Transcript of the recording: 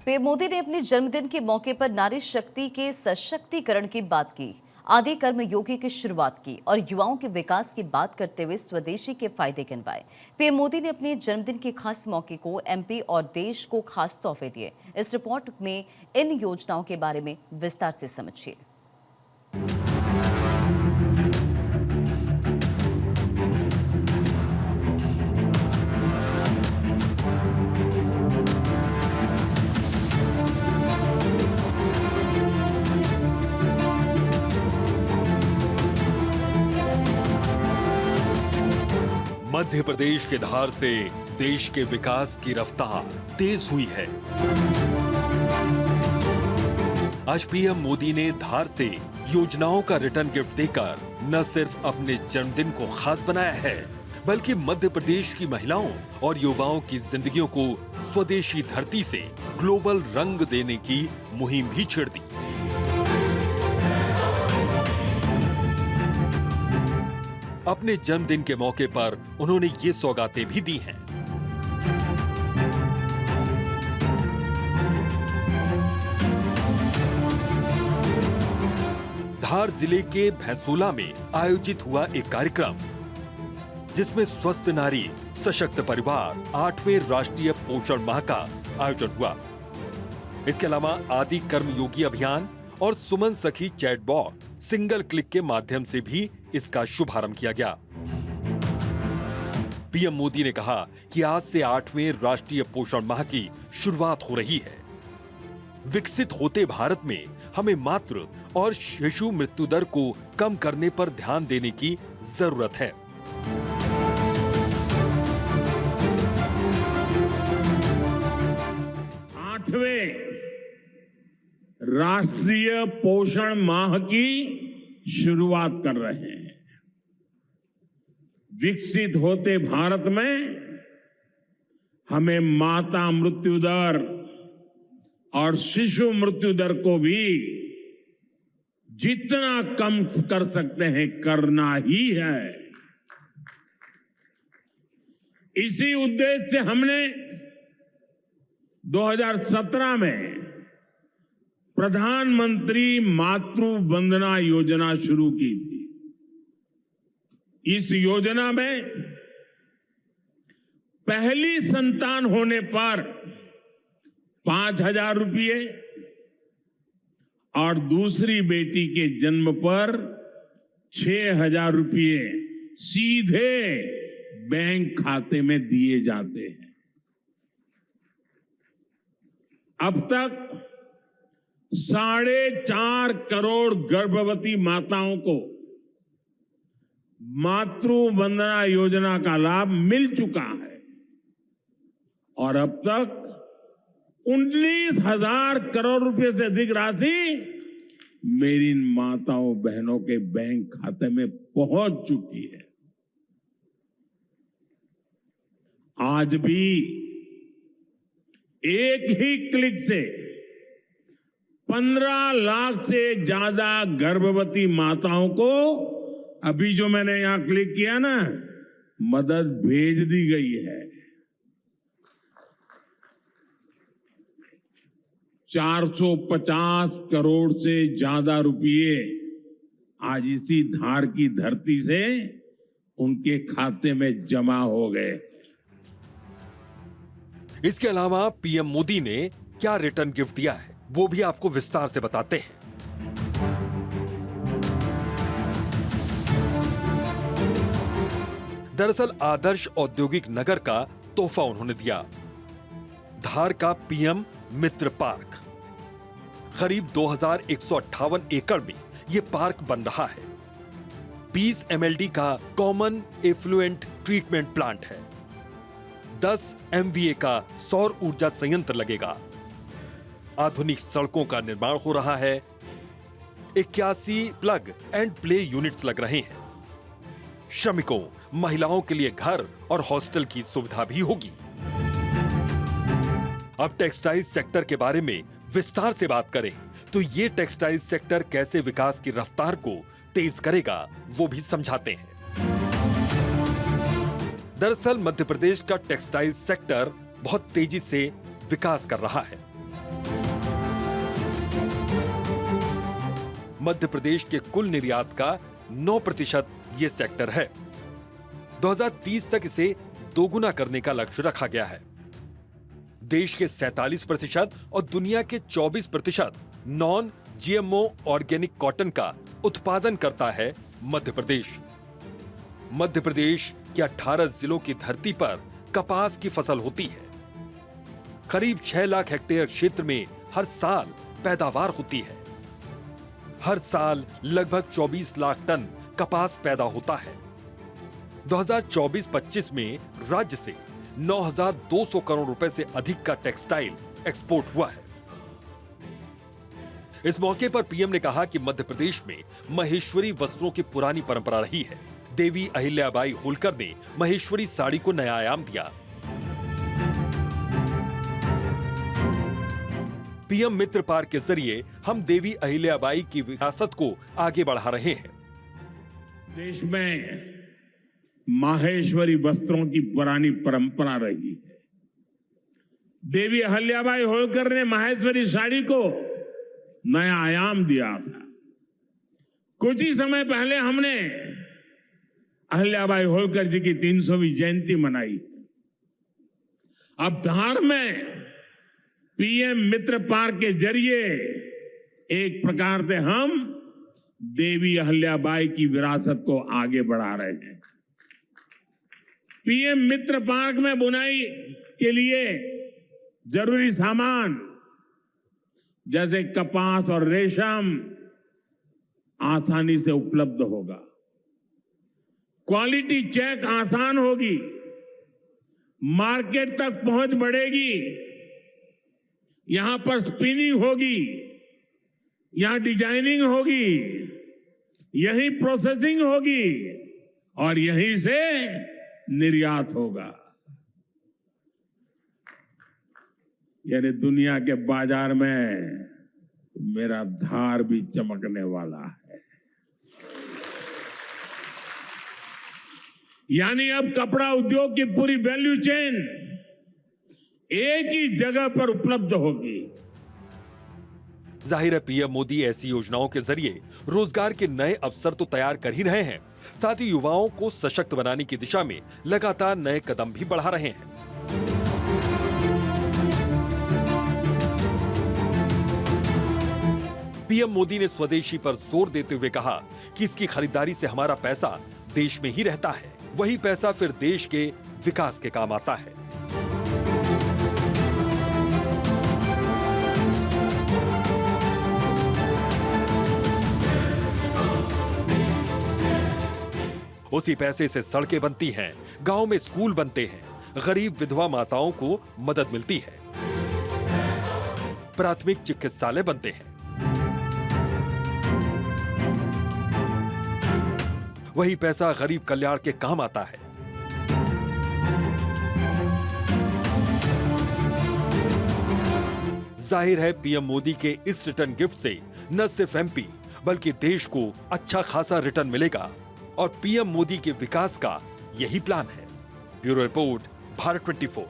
PM Modi ने अपने जन्मदिन के मौके पर नारी शक्ति के सशक्तिकरण की बात की। आदि कर्म योगी की शुरुआत की और युवाओं के विकास की बात करते हुए स्वदेशी के फायदे गिनवाए। पीएम मोदी ने अपने जन्मदिन के खास मौके को एमपी और देश को खास तोहफे दिए। इस रिपोर्ट में इन योजनाओं के बारे में विस्तार से समझिए। मध्य प्रदेश के धार से देश के विकास की रफ्तार तेज हुई है। आज पीएम मोदी ने धार से योजनाओं का रिटर्न गिफ्ट देकर न सिर्फ अपने जन्मदिन को खास बनाया है, बल्कि मध्य प्रदेश की महिलाओं और युवाओं की जिंदगियों को स्वदेशी धरती से ग्लोबल रंग देने की मुहिम भी छेड़ दी। अपने जन्मदिन के मौके पर उन्होंने ये सौगातें भी दी हैं। धार जिले के भैंसोला में आयोजित हुआ एक कार्यक्रम, जिसमें स्वस्थ नारी सशक्त परिवार 8वें राष्ट्रीय पोषण माह का आयोजन हुआ। इसके अलावा आदि कर्म योगी अभियान और सुमन सखी चैटबॉट सिंगल क्लिक के माध्यम से भी इसका शुभारंभ किया गया। पीएम मोदी ने कहा कि आज से 8वें राष्ट्रीय पोषण माह की शुरुआत हो रही है। विकसित होते भारत में हमें मातृ और शिशु मृत्यु दर को कम करने पर ध्यान देने की जरूरत है। आठवें राष्ट्रीय पोषण माह की शुरुआत कर रहे हैं। विकसित होते भारत में हमें माता मृत्यु दर और शिशु मृत्यु दर को भी जितना कम कर सकते हैं करना ही है। इसी उद्देश्य से हमने 2017 में प्रधानमंत्री मातृ वंदना योजना शुरू की थी। इस योजना में पहली संतान होने पर 5,000 रुपये और दूसरी बेटी के जन्म पर 6,000 रुपये सीधे बैंक खाते में दिए जाते हैं। अब तक 4.5 करोड़ गर्भवती माताओं को मातृ वंदना योजना का लाभ मिल चुका है और अब तक 19,000 करोड़ रुपए से अधिक राशि मेरी माताओं बहनों के बैंक खाते में पहुंच चुकी है। आज भी एक ही क्लिक से 15 लाख से ज्यादा गर्भवती माताओं को अभी जो मैंने यहां क्लिक किया ना, मदद भेज दी गई है। 450 करोड़ से ज्यादा रुपये आज इसी धार की धरती से उनके खाते में जमा हो गए। इसके अलावा पीएम मोदी ने क्या रिटर्न गिफ्ट दिया है, वो भी आपको विस्तार से बताते हैं। दरअसल आदर्श औद्योगिक नगर का तोहफा उन्होंने दिया। धार का पीएम मित्र पार्क, करीब 2158 एकड़ में यह पार्क बन रहा है। 20 MLD का कॉमन एफ्लुएंट ट्रीटमेंट प्लांट है। 10 MVA का सौर ऊर्जा संयंत्र लगेगा। आधुनिक सड़कों का निर्माण हो रहा है। 81 प्लग एंड प्ले यूनिट्स लग रहे हैं। श्रमिकों, महिलाओं के लिए घर और हॉस्टल की सुविधा भी होगी। अब टेक्सटाइल सेक्टर के बारे में विस्तार से बात करें तो ये टेक्सटाइल सेक्टर कैसे विकास की रफ्तार को तेज करेगा, वो भी समझाते हैं। दरअसल मध्य प्रदेश का टेक्सटाइल सेक्टर बहुत तेजी से विकास कर रहा है। मध्य प्रदेश के कुल निर्यात का 9% ये सेक्टर है। 2030 तक इसे दोगुना करने का लक्ष्य रखा गया है। देश के 47% और दुनिया के 24% नॉन जीएमओ ऑर्गेनिक कॉटन का उत्पादन करता है मध्य प्रदेश। मध्य प्रदेश के 18 जिलों की धरती पर कपास की फसल होती है। करीब 6 लाख हेक्टेयर क्षेत्र में हर साल पैदावार होती है। हर साल लगभग 24 लाख टन कपास पैदा होता है। 2024-25 में राज्य से 9,200 करोड़ रुपए से अधिक का टेक्सटाइल एक्सपोर्ट हुआ है। इस मौके पर पीएम ने कहा कि मध्य प्रदेश में महेश्वरी वस्त्रों की पुरानी परंपरा रही है। देवी अहिल्याबाई होलकर ने महेश्वरी साड़ी को नया आयाम दिया। पीएम मित्र पार्क के जरिए हम देवी अहिल्याबाई की विरासत को आगे बढ़ा रहे हैं। देश में माहेश्वरी वस्त्रों की पुरानी परंपरा रही है। देवी अहिल्याबाई होलकर ने माहेश्वरी साड़ी को नया आयाम दिया था। कुछ ही समय पहले हमने अहिल्याबाई होलकर जी की 300वीं जयंती मनाई। अब धार में पीएम मित्र पार्क के जरिए एक प्रकार से हम देवी अहिल्याबाई की विरासत को आगे बढ़ा रहे हैं। पीएम मित्र पार्क में बुनाई के लिए जरूरी सामान जैसे कपास और रेशम आसानी से उपलब्ध होगा। क्वालिटी चेक आसान होगी। मार्केट तक पहुंच बढ़ेगी। यहां पर स्पिनिंग होगी, यहां डिजाइनिंग होगी, यहीं प्रोसेसिंग होगी और यहीं से निर्यात होगा। यानी दुनिया के बाजार में मेरा धार भी चमकने वाला है। यानी अब कपड़ा उद्योग की पूरी वैल्यू चेन एक ही जगह पर उपलब्ध होगी। जाहिर है पीएम मोदी ऐसी योजनाओं के जरिए रोजगार के नए अवसर तो तैयार कर ही रहे हैं, साथ ही युवाओं को सशक्त बनाने की दिशा में लगातार नए कदम भी बढ़ा रहे हैं। पीएम मोदी ने स्वदेशी पर जोर देते हुए कहा कि इसकी खरीदारी से हमारा पैसा देश में ही रहता है, वही पैसा फिर देश के विकास के काम आता है। उसी पैसे से सड़कें बनती हैं, गांव में स्कूल बनते हैं, गरीब विधवा माताओं को मदद मिलती है, प्राथमिक चिकित्सालय बनते हैं। वही पैसा गरीब कल्याण के काम आता है। जाहिर है पीएम मोदी के इस रिटर्न गिफ्ट से न सिर्फ एमपी बल्कि देश को अच्छा खासा रिटर्न मिलेगा और पीएम मोदी के विकास का यही प्लान है। Bureau report, Bharat 24।